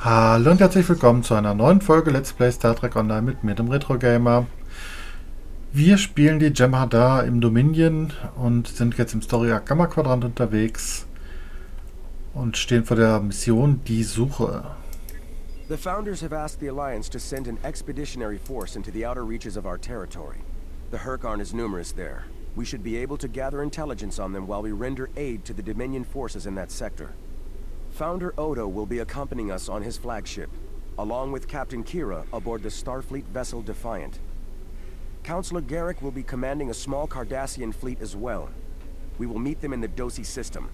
Hallo und herzlich willkommen zu einer neuen Folge Let's Play Star Trek Online mit mir, dem Retro Gamer. Wir spielen die Jem'Hardar im Dominion und sind jetzt im Story Gamma Quadrant unterwegs und stehen vor der Mission Die Suche. The Founders have asked the Alliance to send an expeditionary force into the outer reaches of our territory. The Herkarn is numerous there. We should be able to gather intelligence on them while we render aid to the Dominion forces in that sector. Founder Odo will be accompanying us on his flagship, along with Captain Kira aboard the Starfleet vessel Defiant. Counselor Garrick will be commanding a small Cardassian fleet as well. We will meet them in the Dosi system.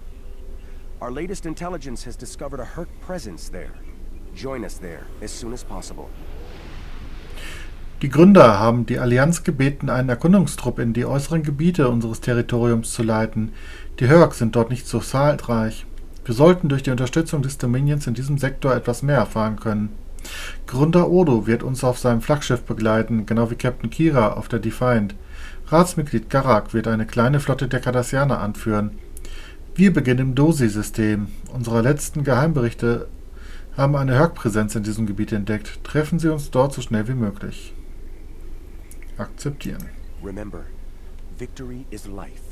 Our latest intelligence has discovered a Herc presence there. Join us there as soon as possible. Die Gründer haben die Allianz gebeten, einen Erkundungstrupp in die äußeren Gebiete unseres Territoriums zu leiten. Die Herc sind dort nicht so zahlreich. Wir sollten durch die Unterstützung des Dominions in diesem Sektor etwas mehr erfahren können. Gründer Odo wird uns auf seinem Flaggschiff begleiten, genau wie Captain Kira auf der Defiant. Ratsmitglied Garak wird eine kleine Flotte der Cardassianer anführen. Wir beginnen im Dosi-System. Unsere letzten Geheimberichte haben eine Herc-Präsenz in diesem Gebiet entdeckt. Treffen Sie uns dort so schnell wie möglich. Akzeptieren. Remember, victory is life.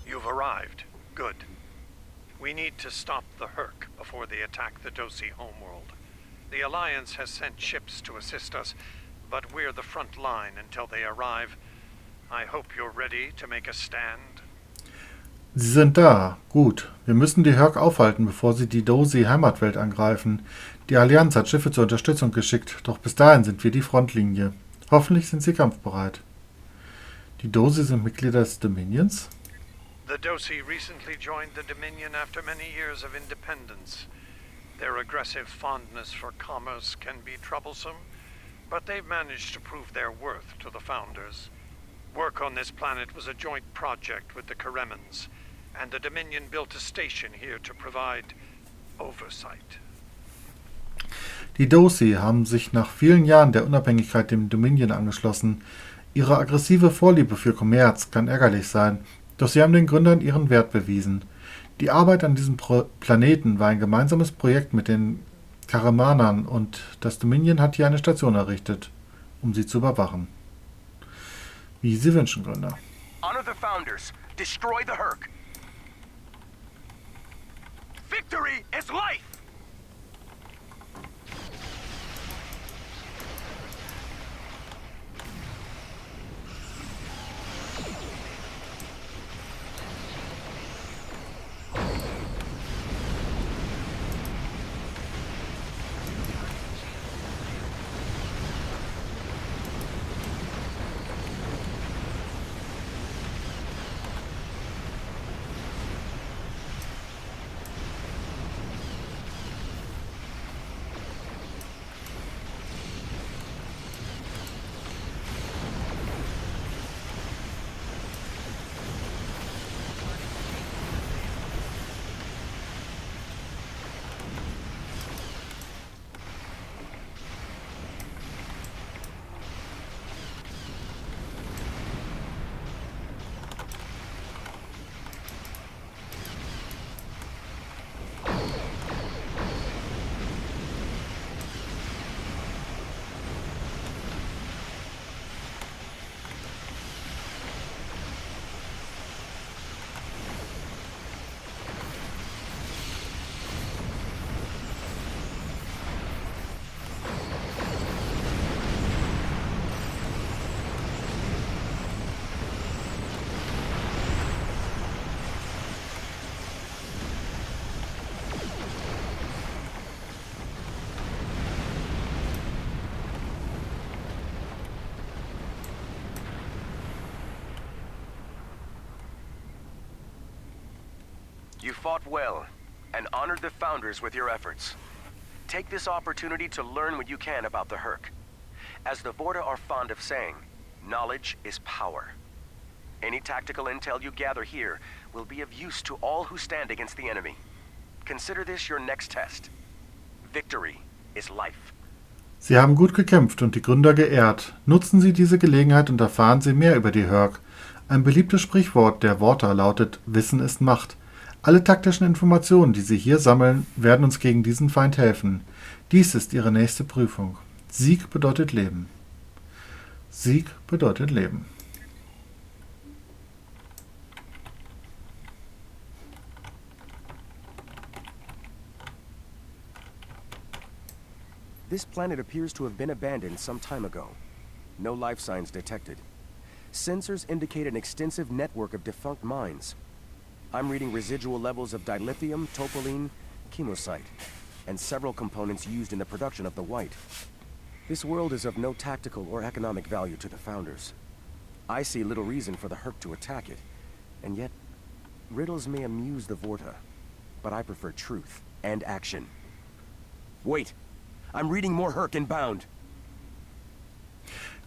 You've arrived. Good. We need to stop the Herc before they attack the Dosi homeworld. The Alliance has sent ships to assist us, but we're the front line until they arrive. I hope you're ready to make a stand. Sie sind da. Gut. Wir müssen die Herc aufhalten, bevor sie die Dosi-Heimatwelt angreifen. Die Allianz hat Schiffe zur Unterstützung geschickt, doch bis dahin sind wir die Frontlinie. Hoffentlich sind sie kampfbereit. Die Dosi sind Mitglieder des Dominions? The Dosi recently joined the Dominion after many years of independence. Their aggressive fondness for commerce can be troublesome, but they've managed to prove their worth to the Founders. Work on this planet was a joint project with the Karemans, and the Dominion built a station here to provide oversight. Die Dosi haben sich nach vielen Jahren der Unabhängigkeit dem Dominion angeschlossen. Ihre aggressive Vorliebe für Kommerz kann ärgerlich sein, doch sie haben den Gründern ihren Wert bewiesen. Die Arbeit an diesem Planeten war ein gemeinsames Projekt mit den Karemanern und das Dominion hat hier eine Station errichtet, um sie zu überwachen. Wie Sie wünschen, Gründer. Honor the Founders. Destroy the Herc. Victory is life! You fought well, and honored the Founders with your efforts. Take this opportunity to learn what you can about the Herc. As the Vorta are fond of saying, knowledge is power. Any tactical intel you gather here will be of use to all who stand against the enemy. Consider this your next test. Victory is life. Sie haben gut gekämpft und die Gründer geehrt. Nutzen Sie diese Gelegenheit und erfahren Sie mehr über die Herc. Ein beliebtes Sprichwort der Vorta lautet, Wissen ist Macht. Alle taktischen Informationen, die Sie hier sammeln, werden uns gegen diesen Feind helfen. Dies ist Ihre nächste Prüfung. Sieg bedeutet Leben. Sieg bedeutet Leben. This planet appears to have been abandoned some time ago. No life signs detected. Sensors indicate an extensive network of defunct mines. I'm reading residual levels of dilithium, topoline, chemosite, and several components used in the production of the white. This world is of no tactical or economic value to the Founders. I see little reason for the Herc to attack it, and yet, riddles may amuse the Vorta, but I prefer truth and action. Wait! I'm reading more Herc inbound!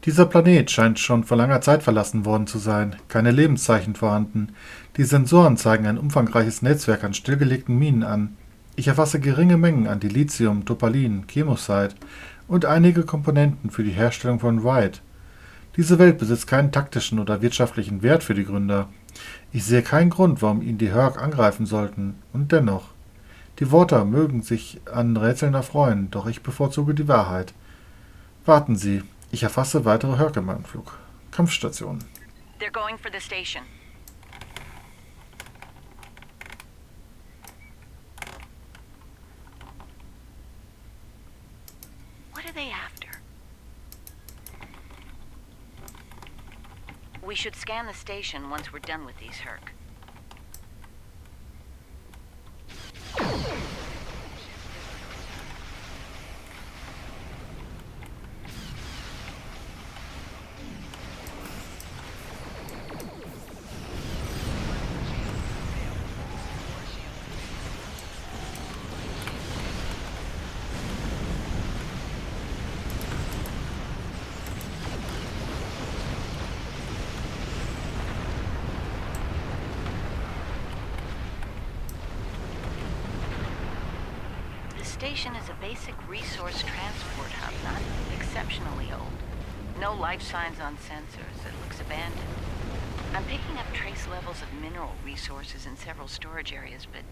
Dieser Planet scheint schon vor langer Zeit verlassen worden zu sein. Keine Lebenszeichen vorhanden. Die Sensoren zeigen ein umfangreiches Netzwerk an stillgelegten Minen an. Ich erfasse geringe Mengen an Dilithium, Topalin, Chemosite und einige Komponenten für die Herstellung von White. Diese Welt besitzt keinen taktischen oder wirtschaftlichen Wert für die Gründer. Ich sehe keinen Grund, warum ihnen die Herc angreifen sollten. Und dennoch. Die Vorta mögen sich an Rätseln erfreuen, doch ich bevorzuge die Wahrheit. Warten Sie. Ich erfasse weitere Herc im Anflug. Kampfstation. They're going for the station. What are they after? We should scan the station once we're done with these Herc. The station is a basic resource transport hub, not exceptionally old. No life signs on sensors. It looks abandoned. I'm picking up trace levels of mineral resources in several storage areas, but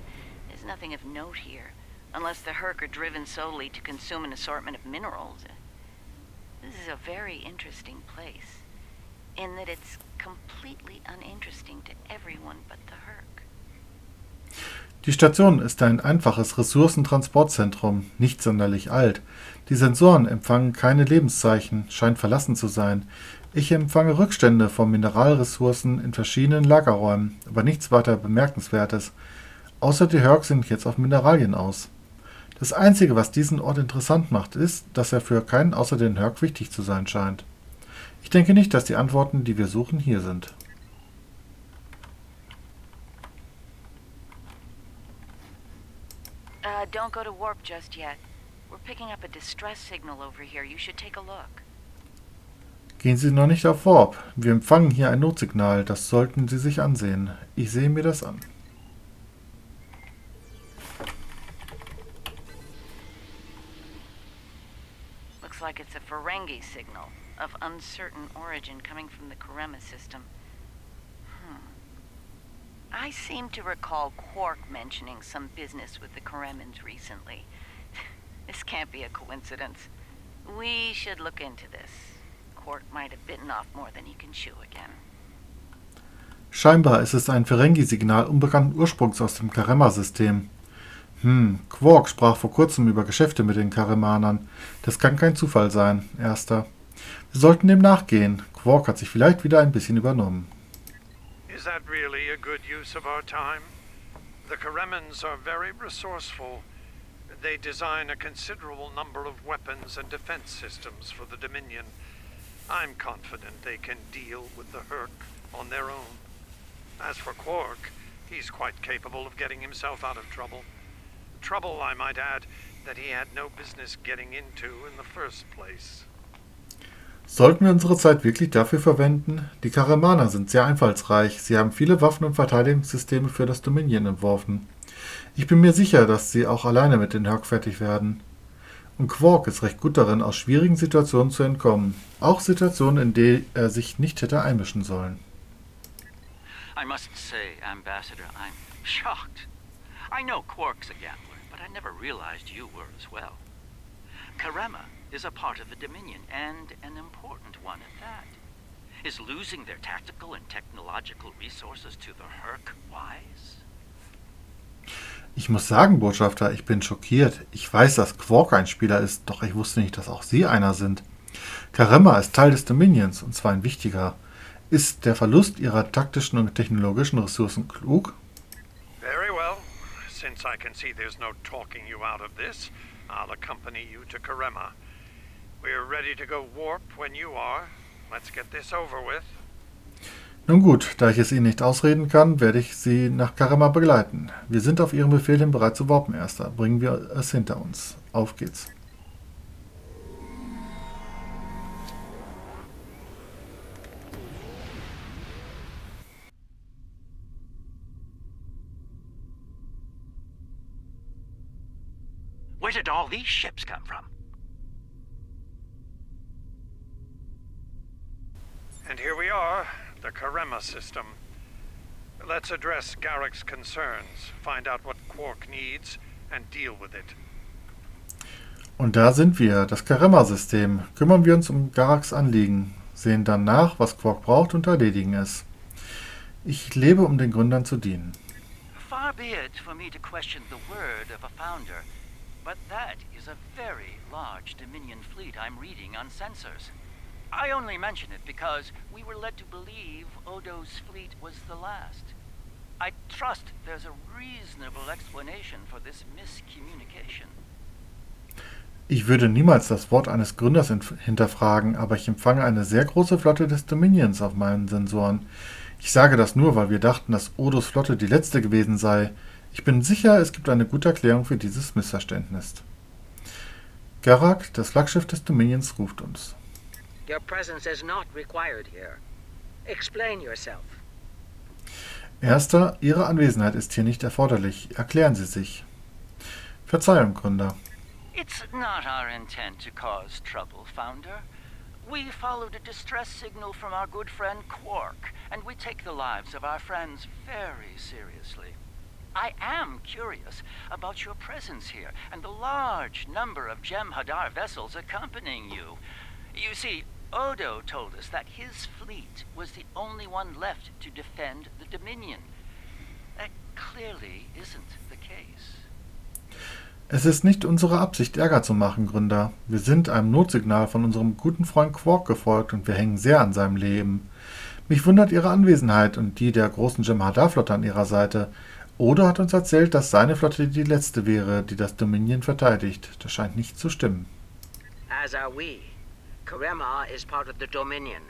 there's nothing of note here, unless the Herc are driven solely to consume an assortment of minerals. This is a very interesting place, in that it's completely uninteresting to everyone but the Herc. Die Station ist ein einfaches Ressourcentransportzentrum, nicht sonderlich alt. Die Sensoren empfangen keine Lebenszeichen, scheint verlassen zu sein. Ich empfange Rückstände von Mineralressourcen in verschiedenen Lagerräumen, aber nichts weiter Bemerkenswertes. Außer die Herc sind jetzt auf Mineralien aus. Das Einzige, was diesen Ort interessant macht, ist, dass er für keinen außer den Herc wichtig zu sein scheint. Ich denke nicht, dass die Antworten, die wir suchen, hier sind. Don't go to warp just yet. We're picking up a distress signal over here. You should take a look. Gehen Sie noch nicht auf Warp. Wir empfangen hier ein Notsignal. Das sollten Sie sich ansehen. Ich sehe mir das an. Looks like it's a Ferengi signal of uncertain origin coming from the Karema system. I seem to recall Quark mentioning some business with the Karemans recently. This can't be a coincidence. We should look into this. Quark might have bitten off more than he can chew again. Scheinbar ist es ein Ferengi-Signal unbekannten Ursprungs aus dem Karema-System. Quark sprach vor kurzem über Geschäfte mit den Karemanern. Das kann kein Zufall sein, Erster. Wir sollten dem nachgehen. Quark hat sich vielleicht wieder ein bisschen übernommen. Is that really a good use of our time? The Karemans are very resourceful. They design a considerable number of weapons and defense systems for the Dominion. I'm confident they can deal with the Herc on their own. As for Quark, He's quite capable of getting himself out of trouble. Trouble, I might add, that he had no business getting into in the first place. Sollten wir unsere Zeit wirklich dafür verwenden? Die Karemaner sind sehr einfallsreich. Sie haben viele Waffen und Verteidigungssysteme für das Dominion entworfen. Ich bin mir sicher, dass sie auch alleine mit den Herc fertig werden. Und Quark ist recht gut darin, aus schwierigen Situationen zu entkommen. Auch Situationen, in denen er sich nicht hätte einmischen sollen. I must say, Ambassador, I'm shocked. I know Quark's a gambler, but I never realized you were as well. Karema is a part of the Dominion, and an important one at that. Is losing their tactical and technological resources to the Herc wise? Ich muss sagen, Botschafter, ich bin schockiert. Ich weiß, dass Quark ein Spieler ist, doch ich wusste nicht, dass auch Sie einer sind. Karema ist Teil des Dominions, und zwar ein wichtiger. Ist der Verlust Ihrer taktischen und technologischen Ressourcen klug? Very well. Since I can see there's no talking you out of this, I'll accompany you to Karema. We're ready to go warp when you are. Let's get this over with. Nun gut, da ich es Ihnen nicht ausreden kann, werde ich Sie nach Karema begleiten. Wir sind auf Ihren Befehl hin bereit zu warpen, Erster. Bringen wir es hinter uns. Auf geht's. Where did all these ships come from? And here we are, the Karema system. Let's address Garrick's concerns, find out what Quark needs, and deal with it. Und da sind wir, das Karema-System. Kümmern wir uns um Garaks Anliegen, sehen dann nach, was Quark braucht und erledigen es. Ich lebe, um den Gründern zu dienen. Far be it for me to question the word of a founder, but that is a very large Dominion fleet I'm reading on sensors. I only mention it because we were led to believe Odo's fleet was the last. I trust there's a reasonable explanation for this miscommunication. Ich würde niemals das Wort eines Gründers hinterfragen, aber ich empfange eine sehr große Flotte des Dominions auf meinen Sensoren. Ich sage das nur, weil wir dachten, dass Odos Flotte die letzte gewesen sei. Ich bin sicher, es gibt eine gute Erklärung für dieses Missverständnis. Garak, das Flaggschiff des Dominions, ruft uns. Your presence is not required here. Explain yourself. Erster, Ihre Anwesenheit ist hier nicht erforderlich. Erklären Sie sich. Verzeihung, Gründer. It's not our intent to cause trouble, Founder. We followed a distress signal from our good friend Quark, and we take the lives of our friends very seriously. I am curious about your presence here and the large number of Jem'Hardar vessels accompanying you. You see, Odo told us that his fleet was the only one left to defend the Dominion. That clearly isn't the case. Es ist nicht unsere Absicht, Ärger zu machen, Gründer. Wir sind einem Notsignal von unserem guten Freund Quark gefolgt und wir hängen sehr an seinem Leben. Mich wundert Ihre Anwesenheit und die der großen Jem'Hardar-Flotte an Ihrer Seite. Odo hat uns erzählt, dass seine Flotte die letzte wäre, die das Dominion verteidigt. Das scheint nicht zu stimmen. As are we. Karema is part of the Dominion.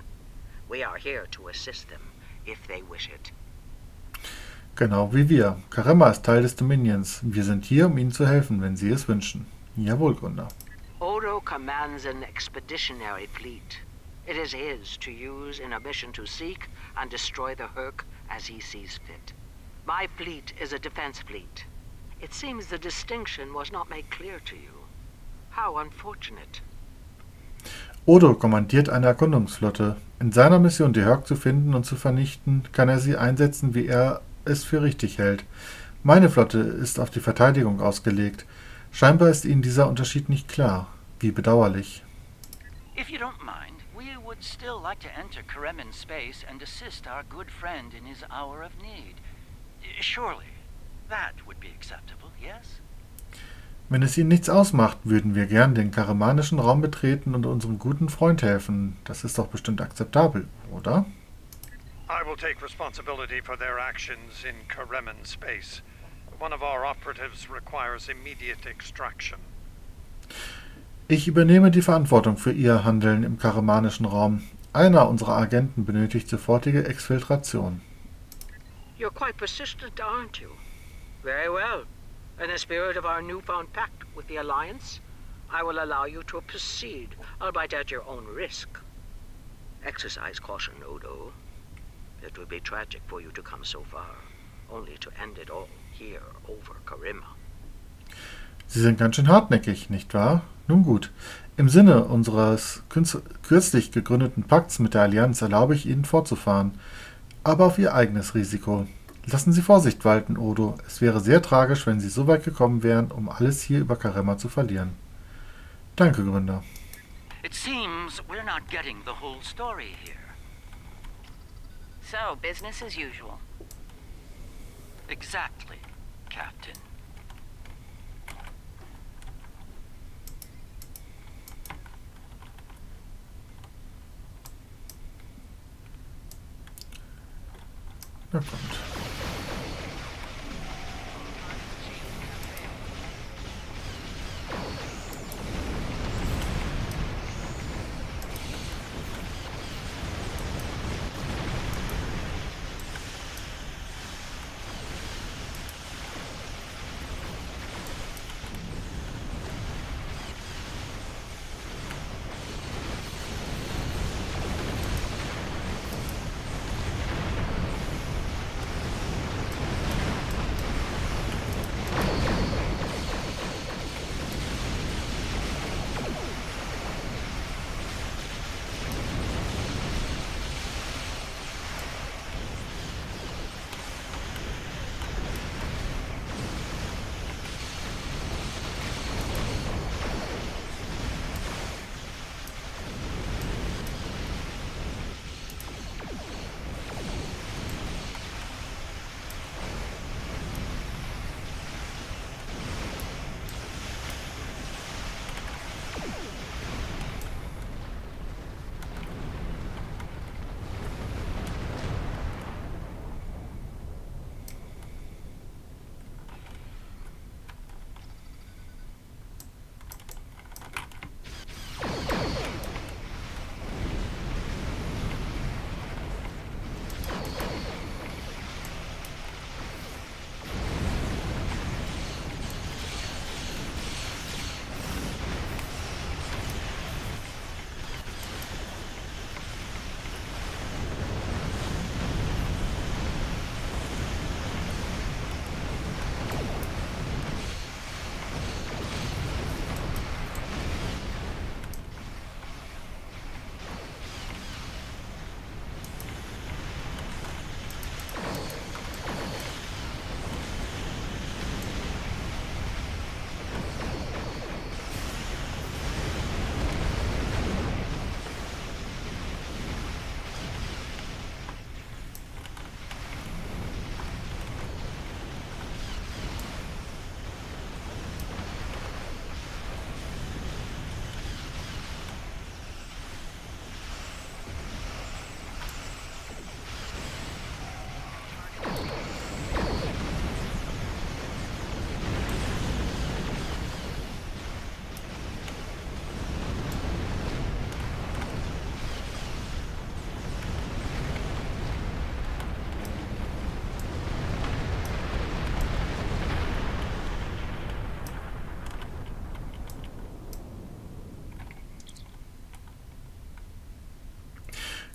We are here to assist them, if they wish it. Genau wie wir. Karema ist Teil des Dominions. Wir sind hier, um Ihnen zu helfen, wenn Sie es wünschen. Jawohl, Gründer. Odo commands an expeditionary fleet. It is his to use in a mission to seek and destroy the Herc as he sees fit. My fleet is a defense fleet. It seems the distinction was not made clear to you. How unfortunate. Odo kommandiert eine Erkundungsflotte. In seiner Mission, die Herc zu finden und zu vernichten, kann er sie einsetzen, wie er es für richtig hält. Meine Flotte ist auf die Verteidigung ausgelegt. Scheinbar ist Ihnen dieser Unterschied nicht klar. Wie bedauerlich. If you don't mind, we would still like to enter Karemin space and assist our good friend in his hour of need. Surely, that would be acceptable, yes? Wenn es Ihnen nichts ausmacht, würden wir gern den karemanischen Raum betreten und unserem guten Freund helfen. Das ist doch bestimmt akzeptabel, oder? I will take responsibility for their actions in Karemin space. One of our operatives requires immediate extraction. Ich übernehme die Verantwortung für Ihr Handeln im karemanischen Raum. Einer unserer Agenten benötigt sofortige Exfiltration. You're quite persistent, aren't you? Very well. In the spirit of our newfound pact with the Alliance, I will allow you to proceed, albeit at your own risk. Exercise caution, Odo. It would be tragic for you to come so far, only to end it all here over Karima. Sie sind ganz schön hartnäckig, nicht wahr? Nun gut. Im Sinne unseres kürzlich gegründeten Pakts mit der Allianz erlaube ich Ihnen fortzufahren, aber auf Ihr eigenes Risiko. Lassen Sie Vorsicht walten, Odo. Es wäre sehr tragisch, wenn Sie so weit gekommen wären, um alles hier über Karima zu verlieren. Danke, Gründer. It seems we're not getting the whole story here. So, business as usual. Exactly, Captain. Na kommt.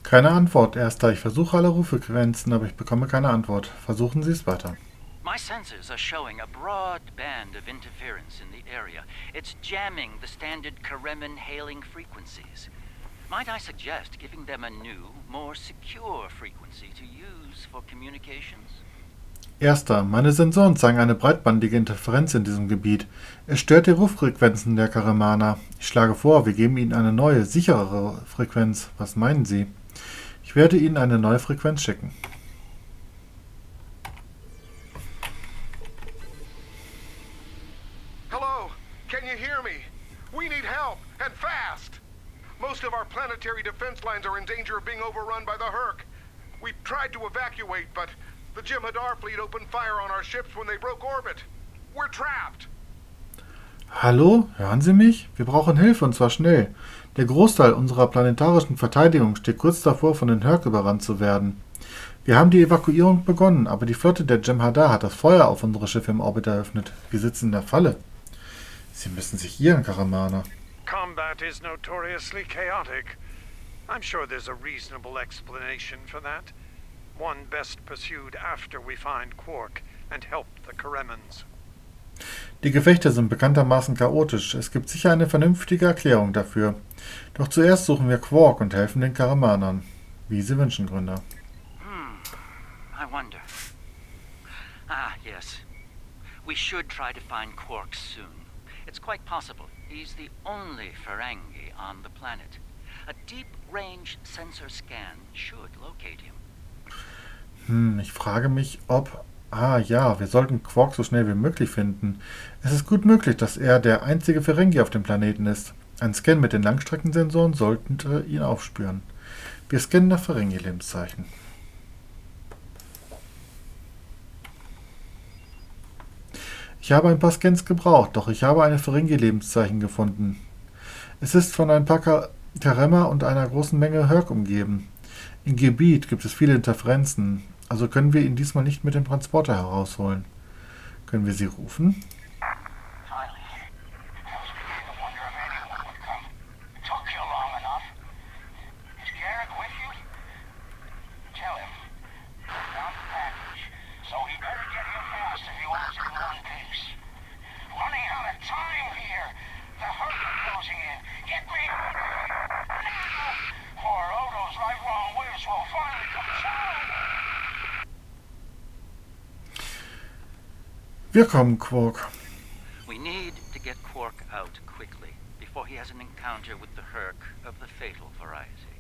Keine Antwort, Erster. Ich versuche alle Rufsequenzen, aber ich bekomme keine Antwort. Versuchen Sie es weiter. My sensors are showing a broad band of interference in the area. It's jamming the standard Karemin hailing frequencies. Might I suggest giving them a new, more secure frequency to use for communications? Erster, meine Sensoren zeigen eine breitbandige Interferenz in diesem Gebiet. Es stört die Ruffrequenzen der Karemaner. Ich schlage vor, wir geben ihnen eine neue, sicherere Frequenz. Was meinen Sie? Ich werde Ihnen eine neue Frequenz schicken. Hello, can you hear me? We need help, and fast! Most of our planetary defense lines are in danger of being overrun by the Herc. We tried to evacuate, but the Jem'Hardar fleet opened fire on our ships when they broke orbit. We're trapped. Hallo? Hören Sie mich? Wir brauchen Hilfe und zwar schnell. Der Großteil unserer planetarischen Verteidigung steht kurz davor, von den Herc überrannt zu werden. Wir haben die Evakuierung begonnen, aber die Flotte der Jem'Hardar hat das Feuer auf unsere Schiffe im Orbit eröffnet. Wir sitzen in der Falle. Sie müssen sich irren, Karamaner. Combat is notoriously chaotic. I'm sure there's a reasonable explanation for that. One best pursued after we find Quark and help the Karemans. Die Gefechte sind bekanntermaßen chaotisch. Es gibt sicher eine vernünftige Erklärung dafür. Doch zuerst suchen wir Quark und helfen den Karamanern. Wie Sie wünschen, Gründer. I wonder. Ah, yes. We should try to find Quark soon. It's quite possible he's the only Ferengi on the planet. A deep-range sensor scan should locate him. Ich frage mich, ob... ja, wir sollten Quark so schnell wie möglich finden. Es ist gut möglich, dass er der einzige Ferengi auf dem Planeten ist. Ein Scan mit den Langstreckensensoren sollte ihn aufspüren. Wir scannen nach Ferengi-Lebenszeichen. Ich habe ein paar Scans gebraucht, doch ich habe eine Ferengi-Lebenszeichen gefunden. Es ist von ein paar Karema und einer großen Menge Herc umgeben. Im Gebiet gibt es viele Interferenzen, also können wir ihn diesmal nicht mit dem Transporter herausholen. Können wir sie rufen? Wir kommen, Quark. We need to get Quark out quickly, before he has an encounter with the Herc of the fatal variety.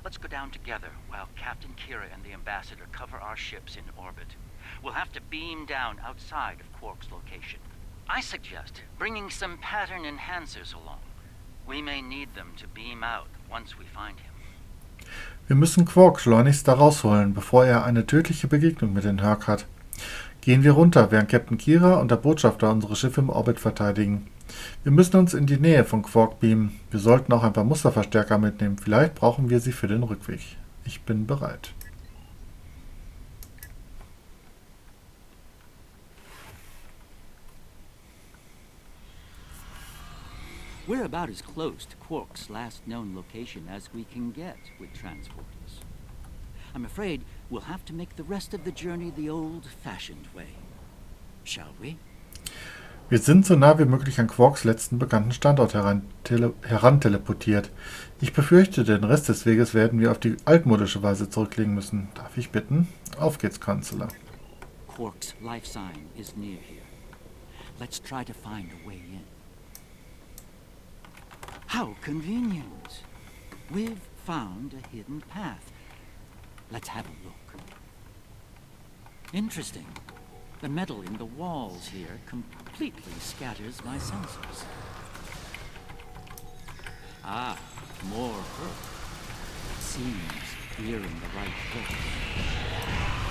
Let's go down together, while Captain Kira and the Ambassador cover our ships in orbit. We'll have to beam down outside of Quark's location. I suggest bringing some pattern enhancers along. We may need them to beam out once we find him. Wir müssen Quark schleunigst da rausholen, bevor er eine tödliche Begegnung mit den Herc hat. Gehen wir runter, während Captain Kira und der Botschafter unsere Schiffe im Orbit verteidigen. Wir müssen uns in die Nähe von Quark beamen. Wir sollten auch ein paar Musterverstärker mitnehmen. Vielleicht brauchen wir sie für den Rückweg. Ich bin bereit. We're about as close to Quark's last known location as we can get with transporters. I'm afraid we'll have to make the rest of the journey the old-fashioned way. Shall we? Wir sind so nah wie möglich an Quarks letzten bekannten Standort heranteleportiert. Ich befürchte, den Rest des Weges werden wir auf die altmodische Weise zurücklegen müssen. Darf ich bitten? Auf geht's, Kanzler. Quark's life sign is near here. Let's try to find a way in. How convenient. We've found a hidden path. Let's have a look. Interesting. The metal in the walls here completely scatters my sensors. Ah, more Herc. Seems we're in the right place.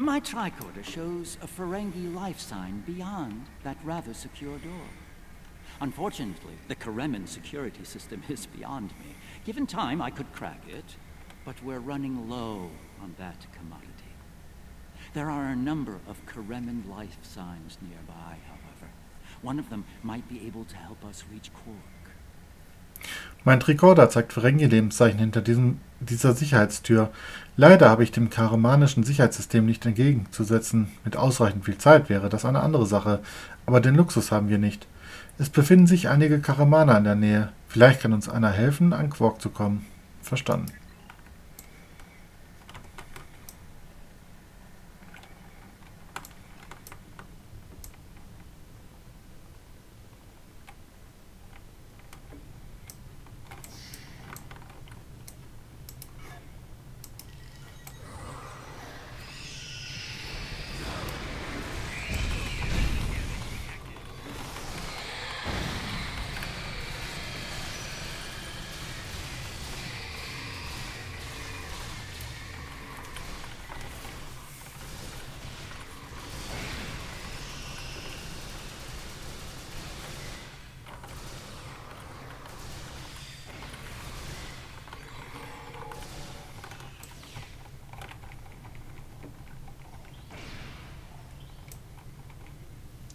My tricorder shows a Ferengi life sign beyond that rather secure door. Unfortunately, the Kareman security system is beyond me. Given time, I could crack it, but we're running low on that commodity. There are a number of Kareman life signs nearby, however. One of them might be able to help us reach Quark. Mein Tricorder zeigt Ferengi-Lebenszeichen hinter dieser Sicherheitstür. Leider habe ich dem karamanischen Sicherheitssystem nicht entgegenzusetzen. Mit ausreichend viel Zeit wäre das eine andere Sache, aber den Luxus haben wir nicht. Es befinden sich einige Karamaner in der Nähe. Vielleicht kann uns einer helfen, an Quark zu kommen. Verstanden.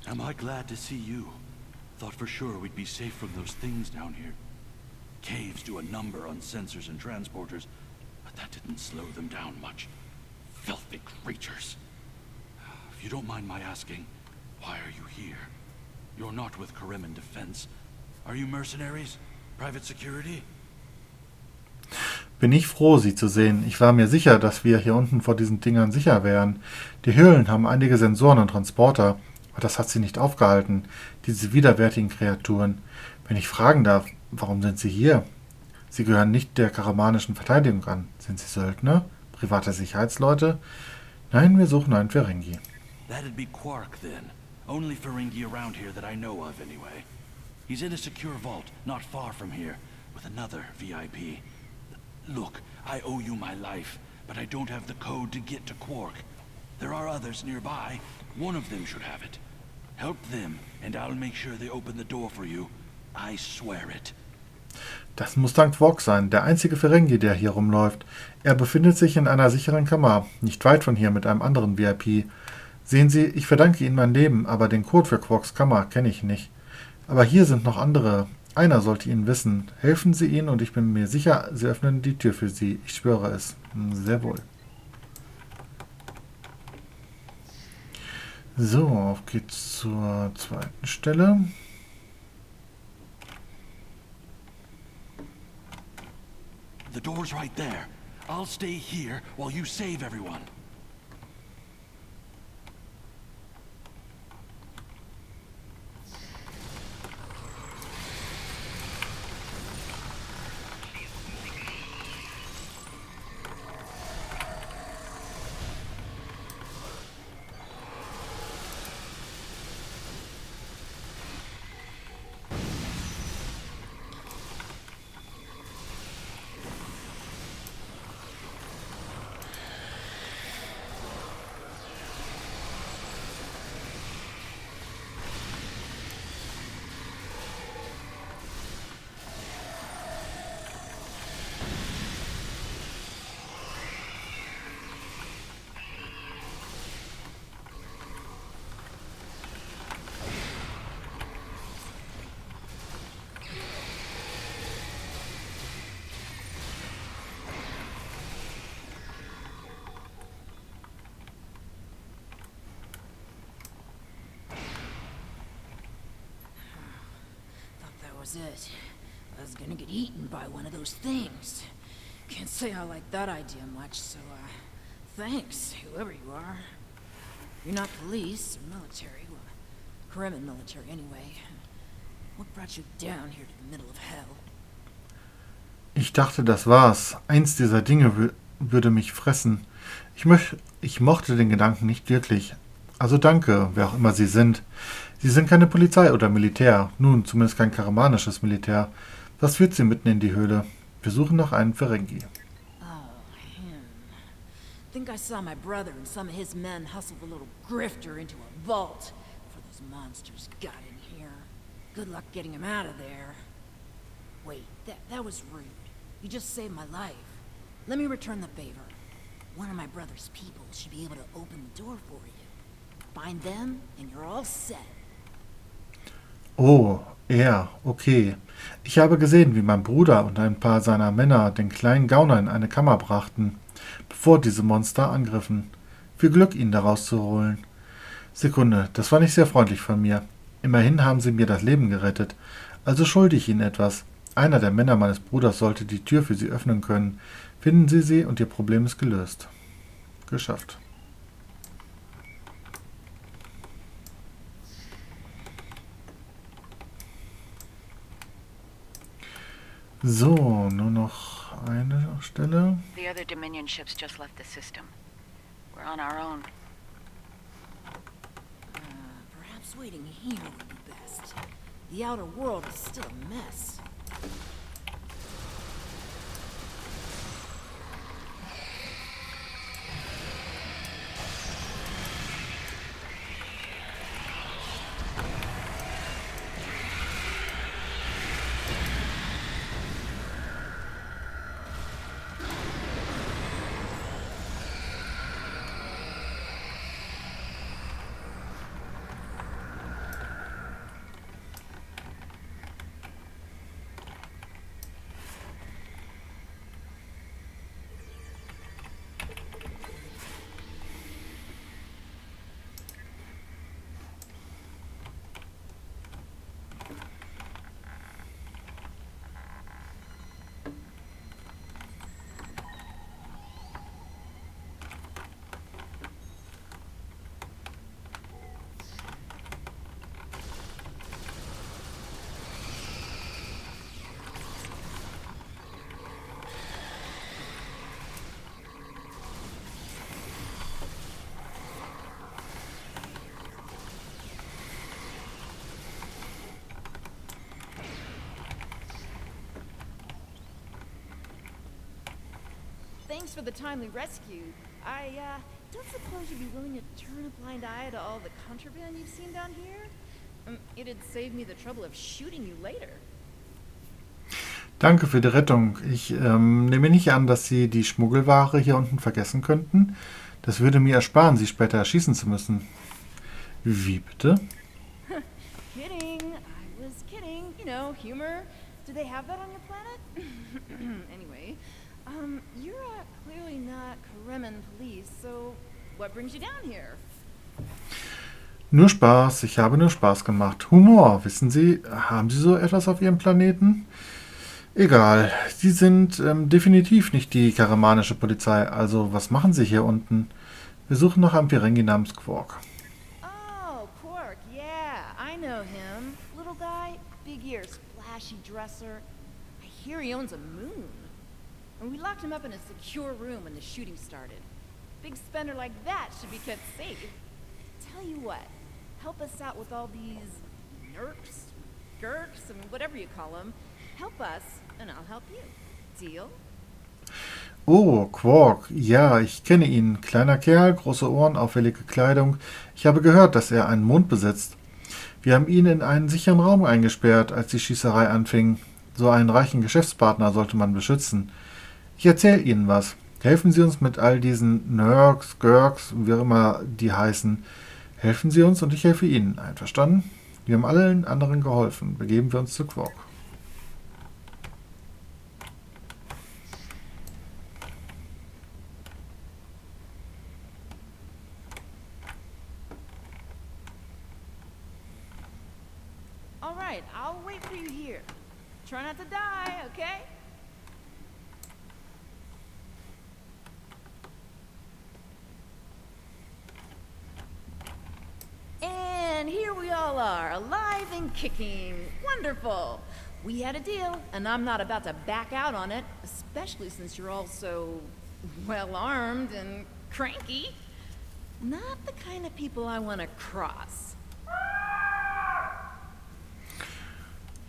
Am I glad to see you? Thought for sure we'd be safe from those things down here. Caves do a number on sensors and transporters, but that didn't slow them down much. Filthy creatures. If you don't mind my asking, why are you here? You're not with Kremen Defense. Are you mercenaries? Private security? Bin ich froh, Sie zu sehen. Ich war mir sicher, dass wir hier unten vor diesen Dingern sicher wären. Die Höhlen haben einige Sensoren und Transporter, aber das hat sie nicht aufgehalten, diese widerwärtigen Kreaturen. Wenn ich fragen darf, warum sind Sie hier? Sie gehören nicht der karamanischen Verteidigung an. Sind Sie Söldner? Private Sicherheitsleute? Nein, wir suchen einen Ferengi. That'd be Quark then. Only Ferengi around here that I know of anyway. He's in a secure vault not far from here with another VIP. Look, I owe you my life, but I don't have the code to get to Quark. There are others nearby. One of them should have it. Help them, and I'll make sure they open the door for you. I swear it. Das muss dank Quark sein, der einzige Ferengi, der hier rumläuft. Er befindet sich in einer sicheren Kammer, nicht weit von hier mit einem anderen VIP. Sehen Sie, ich verdanke Ihnen mein Leben, aber den Code für Quarks Kammer kenne ich nicht. Aber hier sind noch andere. Einer sollte ihn wissen. Helfen Sie ihnen und ich bin mir sicher, Sie öffnen die Tür für Sie. Ich schwöre es. Sehr wohl. So, auf geht's zur zweiten Stelle. The door's right there. I'll stay here while you save everyone. Was it. I was gonna get eaten by one of those things. Can't say I like that idea much, so, thanks, whoever you are. You're not police or military, well, Kremen military anyway. What brought you down here to the middle of hell? Ich dachte, das war's. Eins dieser Dinge würde mich fressen. Ich mochte den Gedanken nicht wirklich. Also danke, wer auch immer Sie sind. Sie sind keine Polizei oder Militär. Nun, zumindest kein karamanisches Militär. Was führt Sie mitten in die Höhle? Wir suchen nach einem Ferengi. Oh, him. Think I saw my brother and some of his men hustle the little grifter into a vault before those monsters got in here. Good luck getting him out of there. Wait, that was rude. You just saved my life. Let me return the favor. One of my brother's people should be able to open the door for you. Find them and you're all set. Oh, er, okay. Ich habe gesehen, wie mein Bruder und ein paar seiner Männer den kleinen Gauner in eine Kammer brachten, bevor diese Monster angriffen. Viel Glück, ihn da rauszuholen. Sekunde, das war nicht sehr freundlich von mir. Immerhin haben sie mir das Leben gerettet. Also schulde ich ihnen etwas. Einer der Männer meines Bruders sollte die Tür für sie öffnen können. Finden Sie sie und Ihr Problem ist gelöst. Geschafft. So, nur noch eine Stelle. The other Dominion ships just left the system. We're on our own. Perhaps waiting here would be best. The outer world is still a mess. thanks for the timely rescue. I, don't suppose you'd be willing to turn a blind eye to all the contraband you've seen down here? It'd save me the trouble of shooting you later. Danke für die Rettung. Ich nehme nicht an, dass Sie die Schmuggelware hier unten vergessen könnten. Das würde mir ersparen, Sie später erschießen zu müssen. Wie bitte? Kidding. I was kidding. You know, humor. Do they have that on your planet? Anyway, you're clearly not Kremen police, so what brings you down here? Nur Spaß. Ich habe nur Spaß gemacht. Humor, wissen Sie, haben Sie so etwas auf Ihrem Planeten? Egal, Sie sind definitiv nicht die karamanische Polizei, also was machen Sie hier unten? Wir suchen nach einem Ferengi namens Quark. Oh, Quark, yeah, I know him. Little guy, big ears, flashy dresser. I hear he owns a moon. And we locked him up in a secure room when the shooting started. Big spender like that should be kept safe. Tell you what, help us out with all these nerks, gurks, and whatever you call them. Help us, and I'll help you. Deal? Oh, Quark, ja, ich kenne ihn. Kleiner Kerl, große Ohren, auffällige Kleidung. Ich habe gehört, dass er einen Mond besitzt. Wir haben ihn in einen sicheren Raum eingesperrt, als die Schießerei anfing. So einen reichen Geschäftspartner sollte man beschützen. Ich erzähle Ihnen was. Helfen Sie uns mit all diesen Nerks, Gurks, wie auch immer die heißen. Helfen Sie uns und ich helfe Ihnen. Einverstanden? Wir haben allen anderen geholfen. Begeben wir uns zu Quark. All right, I'll wait for you here. Try not to die, okay? And here we all are, alive and kicking. Wonderful. We had a deal, and I'm not about to back out on it, especially since you're all so well-armed and cranky. Not the kind of people I want to cross.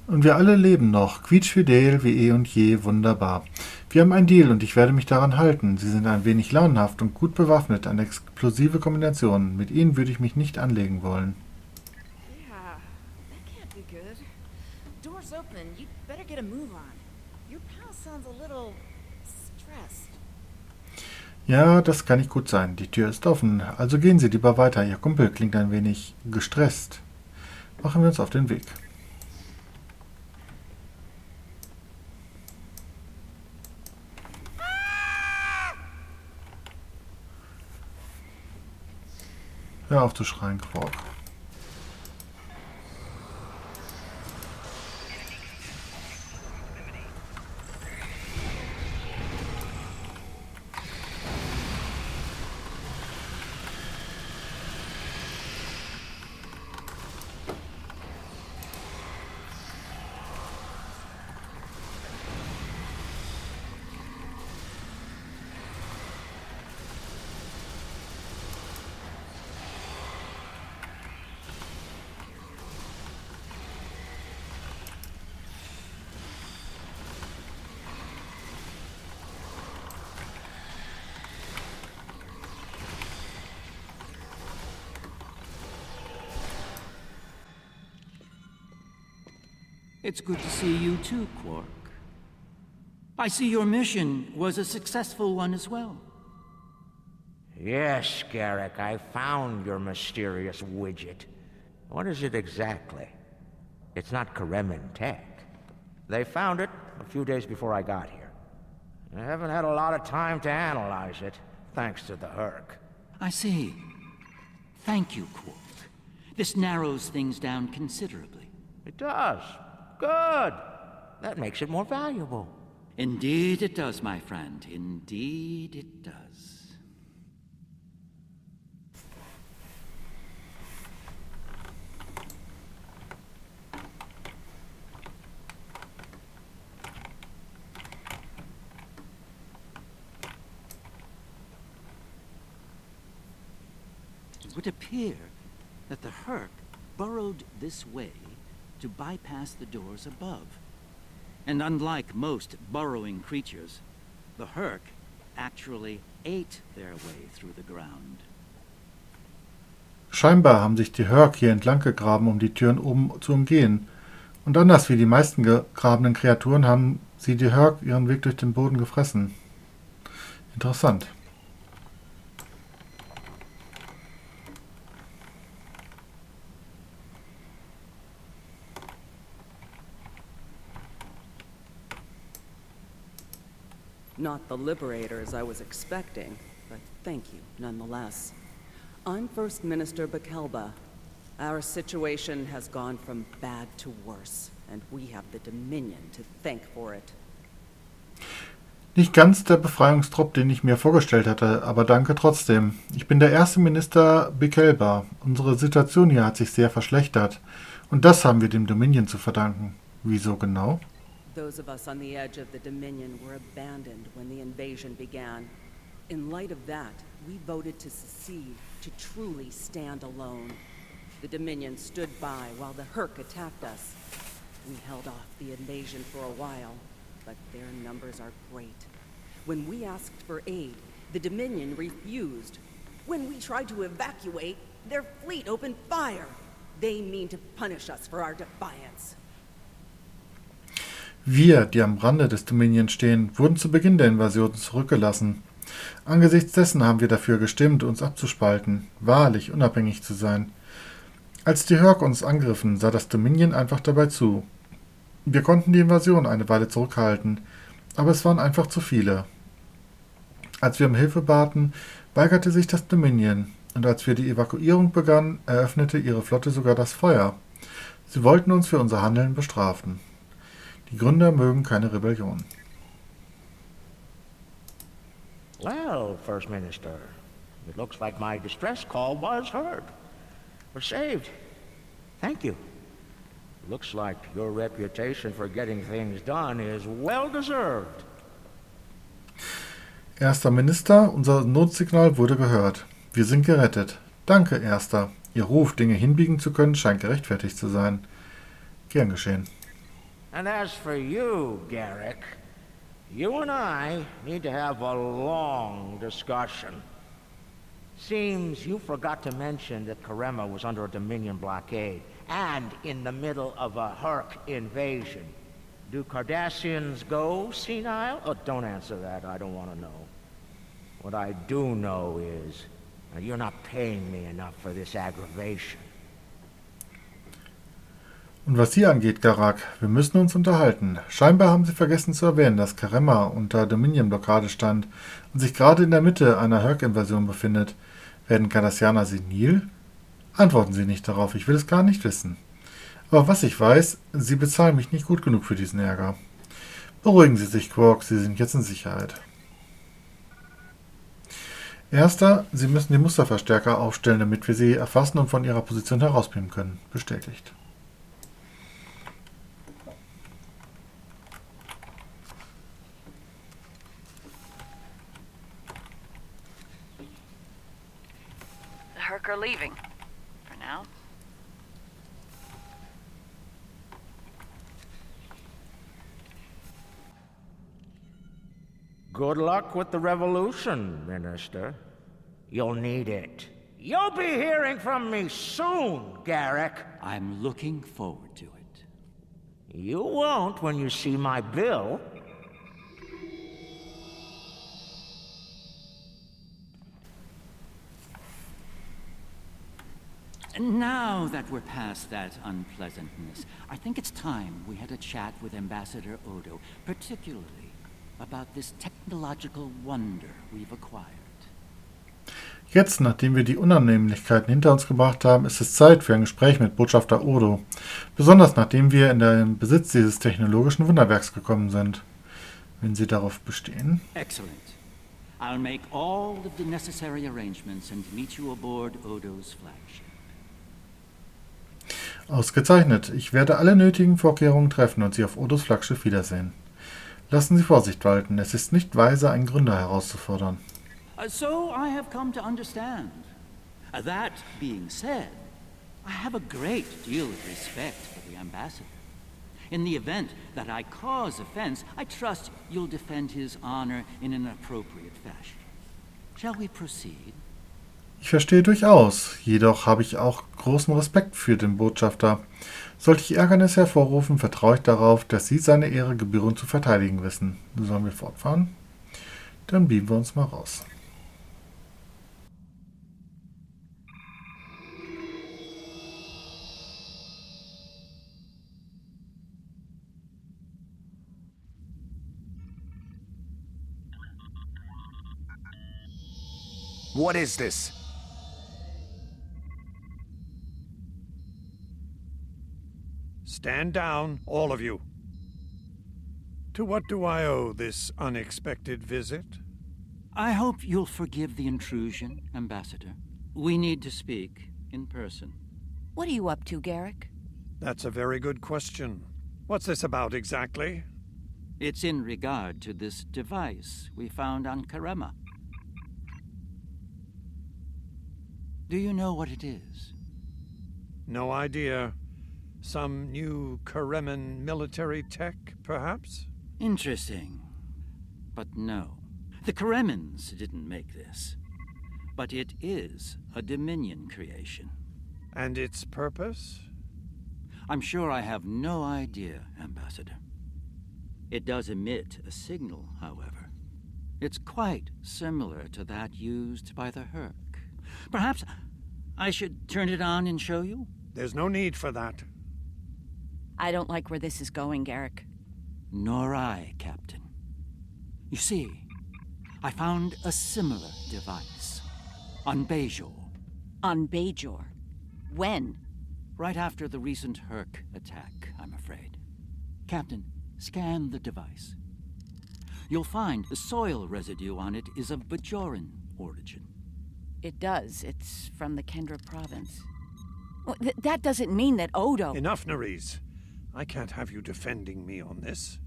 Und wir alle leben noch, quietschfidel wie eh und je, wunderbar. Wir haben einen Deal und ich werde mich daran halten. Sie sind ein wenig launenhaft und gut bewaffnet, eine explosive Kombination. Mit ihnen würde ich mich nicht anlegen wollen. Yeah, that can't be good. Door's open. You better get a move on. Your pal sounds a little stressed. Ja, das kann nicht gut sein. Die Tür ist offen. Also gehen Sie lieber weiter. Ihr Kumpel klingt ein wenig gestresst. Machen wir uns auf den Weg. Hör auf zu schreien, Quark. It's good to see you too, Quark. I see your mission was a successful one as well. Yes, Garrick, I found your mysterious widget. What is it exactly? It's not Kremen tech. They found it a few days before I got here. I haven't had a lot of time to analyze it, thanks to the Herc. I see. Thank you, Quark. This narrows things down considerably. It does. Good. That makes it more valuable. Indeed it does, my friend. Indeed it does. It would appear that the Herc burrowed this way to bypass the doors above. And unlike most burrowing creatures, the Herc actually ate their way through the ground. Scheinbar haben sich die Hörk hier entlang gegraben, um die Türen oben zu umgehen. Und anders wie die meisten gegrabenen Kreaturen haben sie die Hörk ihren Weg durch den Boden gefressen. Interessant. Not the liberators I was expecting, but thank you nonetheless. I'm First Minister Bekelba. Our situation has gone from bad to worse, and we have the Dominion to thank for it. Nicht ganz der Befreiungstrupp, den ich mir vorgestellt hatte, aber danke trotzdem. Ich bin der erste Minister Bekelba. Unsere Situation hier hat sich sehr verschlechtert. Und das haben wir dem Dominion zu verdanken. Wieso genau? Those of us on the edge of the Dominion were abandoned when the invasion began. In light of that, we voted to secede, to truly stand alone. The Dominion stood by while the Herc attacked us. We held off the invasion for a while, but their numbers are great. When we asked for aid, the Dominion refused. When we tried to evacuate, their fleet opened fire. They mean to punish us for our defiance. Wir, die am Rande des Dominion stehen, wurden zu Beginn der Invasion zurückgelassen. Angesichts dessen haben wir dafür gestimmt, uns abzuspalten, wahrlich unabhängig zu sein. Als die Hörk uns angriffen, sah das Dominion einfach dabei zu. Wir konnten die Invasion eine Weile zurückhalten, aber es waren einfach zu viele. Als wir um Hilfe baten, weigerte sich das Dominion, und als wir die Evakuierung begannen, eröffnete ihre Flotte sogar das Feuer. Sie wollten uns für unser Handeln bestrafen. Die Gründer mögen keine Rebellion. Well, First Minister, it looks like my distress call was heard. We're saved. Thank you. Looks like your reputation for getting things done is well deserved. Erster Minister, unser Notsignal wurde gehört. Wir sind gerettet. Danke, Erster. Ihr Ruf, Dinge hinbiegen zu können, scheint gerechtfertigt zu sein. Gern geschehen. And as for you, Garrick, you and I need to have a long discussion. Seems you forgot to mention that Karema was under a Dominion blockade and in the middle of a Herc invasion. Do Cardassians go senile? Oh, don't answer that. I don't want to know. What I do know is you're not paying me enough for this aggravation. Und was Sie angeht, Garak, wir müssen uns unterhalten. Scheinbar haben Sie vergessen zu erwähnen, dass Karema unter Dominion-Blockade stand und sich gerade in der Mitte einer Herc-Invasion befindet. Werden Cardassianer senil? Antworten Sie nicht darauf, ich will es gar nicht wissen. Aber was ich weiß, Sie bezahlen mich nicht gut genug für diesen Ärger. Beruhigen Sie sich, Quark, Sie sind jetzt in Sicherheit. Erster, Sie müssen die Musterverstärker aufstellen, damit wir sie erfassen und von ihrer Position herausbeamen können. Bestätigt. Herc are leaving. For now. Good luck with the revolution, Minister. You'll need it. You'll be hearing from me soon, Garrick. I'm looking forward to it. You won't when you see my bill. Now that we're past that unpleasantness, I think it's time we had a chat with Ambassador Odo, particularly about this technological wonder we've acquired. Jetzt, nachdem wir die Unannehmlichkeiten hinter uns gebracht haben, ist es Zeit für ein Gespräch mit Botschafter Odo. Besonders nachdem wir in den Besitz dieses technologischen Wunderwerks gekommen sind. Wenn Sie darauf bestehen. Excellent. I'll make all of the necessary arrangements and meet you aboard Odo's flagship. Ausgezeichnet. Ich werde alle nötigen Vorkehrungen treffen und Sie auf Odos Flaggschiff wiedersehen. Lassen Sie Vorsicht walten. Es ist nicht weise, einen Gründer herauszufordern. So I have come to understand. That being said, I have a great deal of respect for the ambassador. In the event that I cause offense, I trust you'll defend his honor in an appropriate fashion. Shall we proceed? Ich verstehe durchaus, jedoch habe ich auch großen Respekt für den Botschafter. Sollte ich Ärgernis hervorrufen, vertraue ich darauf, dass Sie seine Ehre gebührend zu verteidigen wissen. Sollen wir fortfahren? Dann beamen wir uns mal raus. What is this? Stand down, all of you. To what do I owe this unexpected visit? I hope you'll forgive the intrusion, Ambassador. We need to speak in person. What are you up to, Garrick? That's a very good question. What's this about exactly? It's in regard to this device we found on Karema. Do you know what it is? No idea. Some new Kareman military tech, perhaps? Interesting. But no. The Karemans didn't make this. But it is a Dominion creation. And its purpose? I'm sure I have no idea, Ambassador. It does emit a signal, however. It's quite similar to that used by the Herc. Perhaps I should turn it on and show you? There's no need for that. I don't like where this is going, Garrick. Nor I, Captain. You see, I found a similar device on Bajor. On Bajor? When? Right after the recent Herc attack, I'm afraid. Captain, scan the device. You'll find the soil residue on it is of Bajoran origin. It does. It's from the Kendra province. Well, that doesn't mean that Odo... Enough, Nerys. I can't have you defending me on this.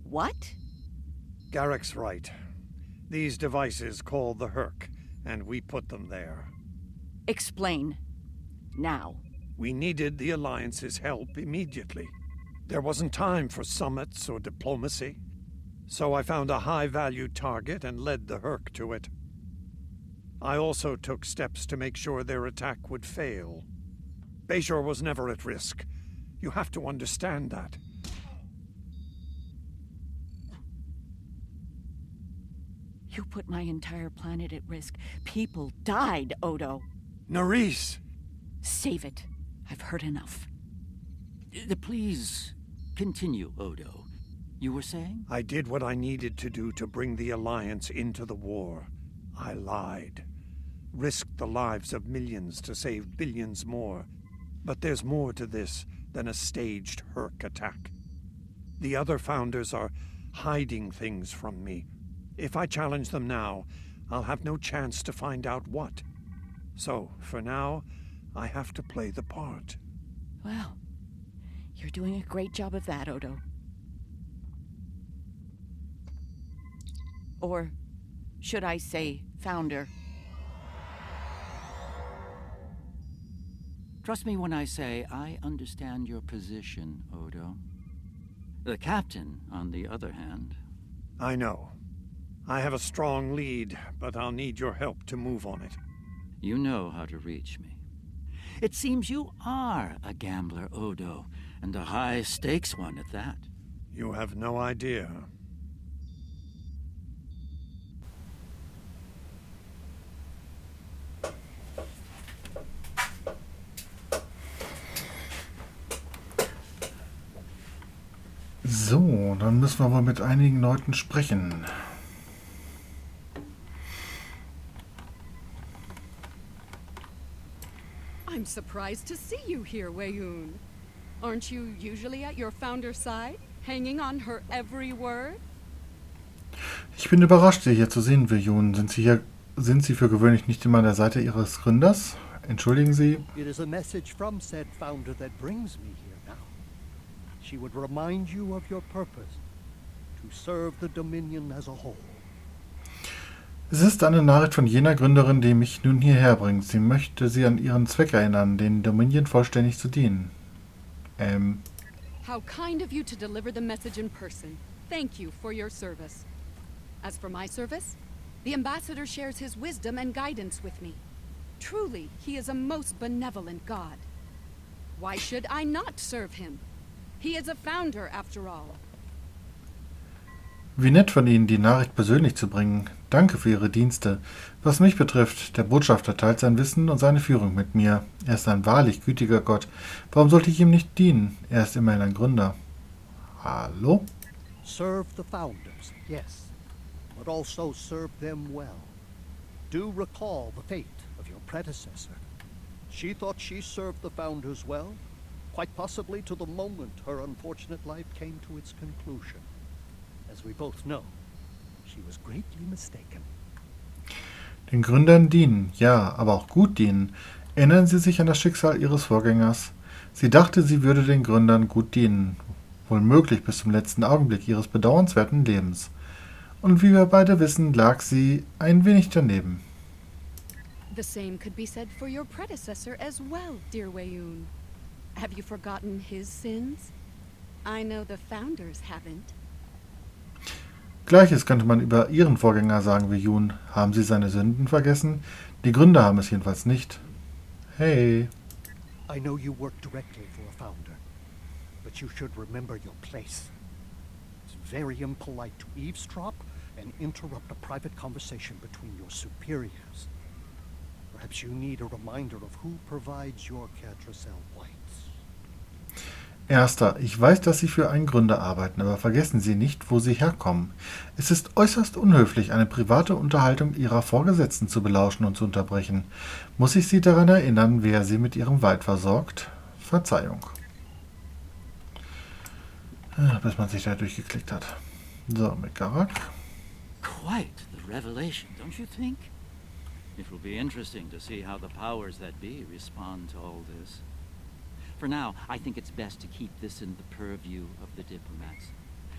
What? Garrick's right. These devices call the Herc, and we put them there. Explain. Now. We needed the Alliance's help immediately. There wasn't time for summits or diplomacy. So I found a high-value target and led the Herc to it. I also took steps to make sure their attack would fail. Bajor was never at risk. You have to understand that. You put my entire planet at risk. People died, Odo. Nerys! Save it. I've heard enough. Please continue, Odo. You were saying? I did what I needed to do to bring the Alliance into the war. I lied. Risked the lives of millions to save billions more. But there's more to this than a staged Herc attack. The other founders are hiding things from me. If I challenge them now, I'll have no chance to find out what. So, for now, I have to play the part. Well, you're doing a great job of that, Odo. Or should I say, founder? Trust me when I say I understand your position, Odo. The captain, on the other hand... I know. I have a strong lead, but I'll need your help to move on it. You know how to reach me. It seems you are a gambler, Odo, and a high-stakes one at that. You have no idea. So, dann müssen wir wohl mit einigen Leuten sprechen. I'm surprised to see you here, Weyoun. Aren't you usually at your founder's side, hanging on her every word? Ich bin überrascht, Sie hier zu sehen, Weyoun. Sind Sie für gewöhnlich nicht immer an der Seite Ihres Gründers? Entschuldigen Sie. It is a message from said founder that brings me here now. She would remind you of your purpose, to serve the Dominion as a whole. Es ist eine Nachricht von jener Gründerin, die mich nun hierher bringt. Sie möchte Sie an Ihren Zweck erinnern, den Dominion vollständig zu dienen. How kind of you to deliver the message in person. Thank you for your service. As for my service, the ambassador shares his wisdom and guidance with me. Truly, he is a most benevolent god. Why should I not serve him? He is a founder, after all. Wie nett von Ihnen, die Nachricht persönlich zu bringen. Danke für Ihre Dienste. Was mich betrifft, der Botschafter teilt sein Wissen und seine Führung mit mir. Er ist ein wahrlich gütiger Gott. Warum sollte ich ihm nicht dienen? Er ist immerhin ein Gründer. Hallo? Serve the founders, yes, but also serve them well. Do recall the fate of your predecessor. She thought she served the founders well, quite possibly to the moment her unfortunate life came to its conclusion. As we both know, she was greatly mistaken. Den Gründern dienen, ja, aber auch gut dienen. Erinnern Sie sich an das Schicksal Ihres Vorgängers. Sie dachte, sie würde den Gründern gut dienen. Wohl möglich bis zum letzten Augenblick ihres bedauernswerten Lebens. Und wie wir beide wissen, lag sie ein wenig daneben. The same could be said for your predecessor as well, dear Weyoun. Have you forgotten his sins? I know the founders haven't. Gleiches könnte man über Ihren Vorgänger sagen, Weyoun. Haben Sie seine Sünden vergessen? Die Gründer haben es jedenfalls nicht. Hey. I know you work directly for a founder, but you should remember your place. It's very impolite to eavesdrop and interrupt a private conversation between your superiors. Perhaps you need a reminder of who provides your Catracel whites. Erster, ich weiß, dass Sie für einen Gründer arbeiten, aber vergessen Sie nicht, wo Sie herkommen. Es ist äußerst unhöflich, eine private Unterhaltung Ihrer Vorgesetzten zu belauschen und zu unterbrechen. Muss ich Sie daran erinnern, wer Sie mit Ihrem Weid versorgt? Verzeihung. Bis man sich da durchgeklickt hat. So, mit Garak. Quite the revelation, don't you think? It will be interesting to see how the powers that be respond to all this. For now, I think it's best to keep this in the purview of the diplomats.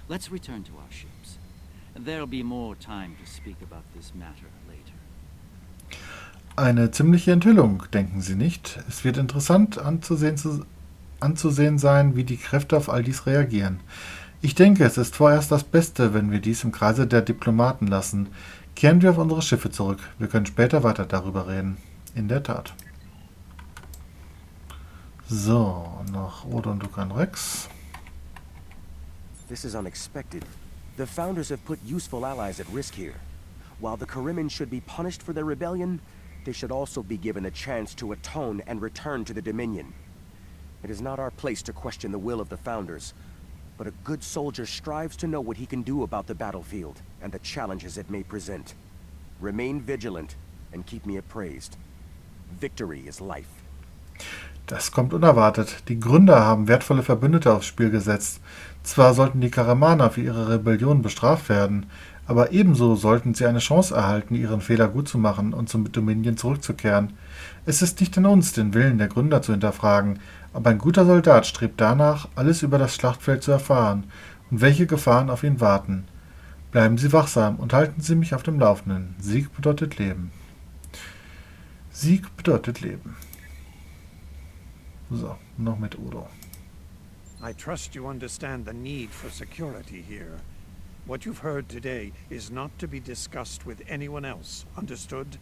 Let's return to our ships. There'll be more time to speak about this matter later. Eine ziemliche Enthüllung, denken Sie nicht? Es wird interessant anzusehen sein, wie die Kräfte auf all dies reagieren. Ich denke, es ist vorerst das Beste, wenn wir dies im Kreise der Diplomaten lassen. Kehren wir auf unsere Schiffe zurück. Wir können später weiter darüber reden. In der Tat. So, noch Odo und Dukan Rex. This is unexpected. The Founders have put useful allies at risk here. While the Karimin should be punished for their rebellion, they should also be given a chance to atone and return to the Dominion. It is not our place to question the will of the Founders, but a good soldier strives to know what he can do about the battlefield and the challenges it may present. Remain vigilant and keep me appraised. Victory is life. Das kommt unerwartet. Die Gründer haben wertvolle Verbündete aufs Spiel gesetzt. Zwar sollten die Karamaner für ihre Rebellion bestraft werden, aber ebenso sollten sie eine Chance erhalten, ihren Fehler gutzumachen und zum Dominion zurückzukehren. Es ist nicht an uns, den Willen der Gründer zu hinterfragen, aber ein guter Soldat strebt danach, alles über das Schlachtfeld zu erfahren und welche Gefahren auf ihn warten. Bleiben Sie wachsam und halten Sie mich auf dem Laufenden. Sieg bedeutet Leben. Sieg bedeutet Leben. So, noch mit Udo. I trust you understand the need for security here. What you've heard today is not to be discussed with anyone else. Understood?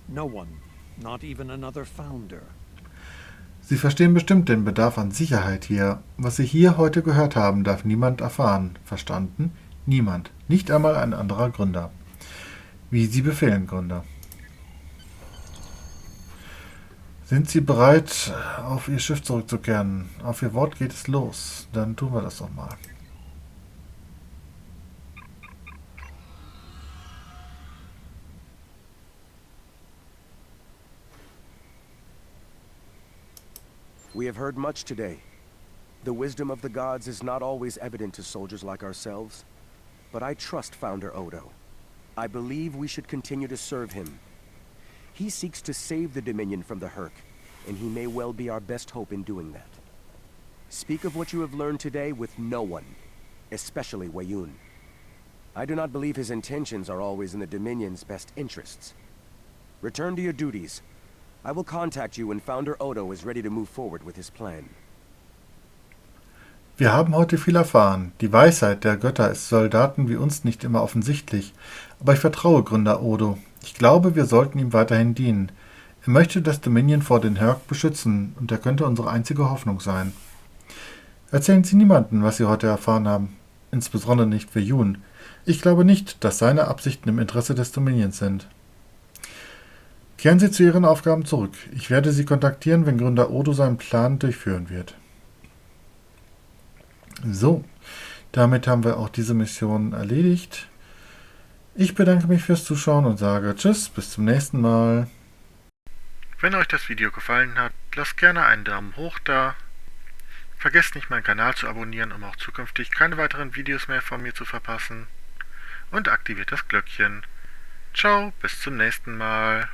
No one, not even another founder. Sie verstehen bestimmt den Bedarf an Sicherheit hier. Was Sie hier heute gehört haben, darf niemand erfahren. Verstanden? Niemand. Nicht einmal ein anderer Gründer. Wie Sie befehlen, Gründer. Sind Sie bereit, auf Ihr Schiff zurückzukehren? Auf Ihr Wort geht es los. Dann tun wir das doch mal. We have heard much today. The wisdom of the gods is not always evident to soldiers like ourselves, but I trust Founder Odo. I believe we should continue to serve him. He seeks to save the Dominion from the Herc, and he may well be our best hope in doing that. Speak of what you have learned today with no one, especially Weyoun. I do not believe his intentions are always in the Dominion's best interests. Return to your duties. I will contact you when Founder Odo is ready to move forward with his plan. Wir haben heute viel erfahren. Die Weisheit der Götter ist Soldaten wie uns nicht immer offensichtlich, aber ich vertraue Gründer Odo. Ich glaube, wir sollten ihm weiterhin dienen. Er möchte das Dominion vor den Herc beschützen, und er könnte unsere einzige Hoffnung sein. Erzählen Sie niemandem, was Sie heute erfahren haben, insbesondere nicht für Jun. Ich glaube nicht, dass seine Absichten im Interesse des Dominions sind. Kehren Sie zu Ihren Aufgaben zurück. Ich werde Sie kontaktieren, wenn Gründer Odo seinen Plan durchführen wird. So, damit haben wir auch diese Mission erledigt. Ich bedanke mich fürs Zuschauen und sage Tschüss, bis zum nächsten Mal. Wenn euch das Video gefallen hat, lasst gerne einen Daumen hoch da. Vergesst nicht, meinen Kanal zu abonnieren, um auch zukünftig keine weiteren Videos mehr von mir zu verpassen. Und aktiviert das Glöckchen. Ciao, bis zum nächsten Mal.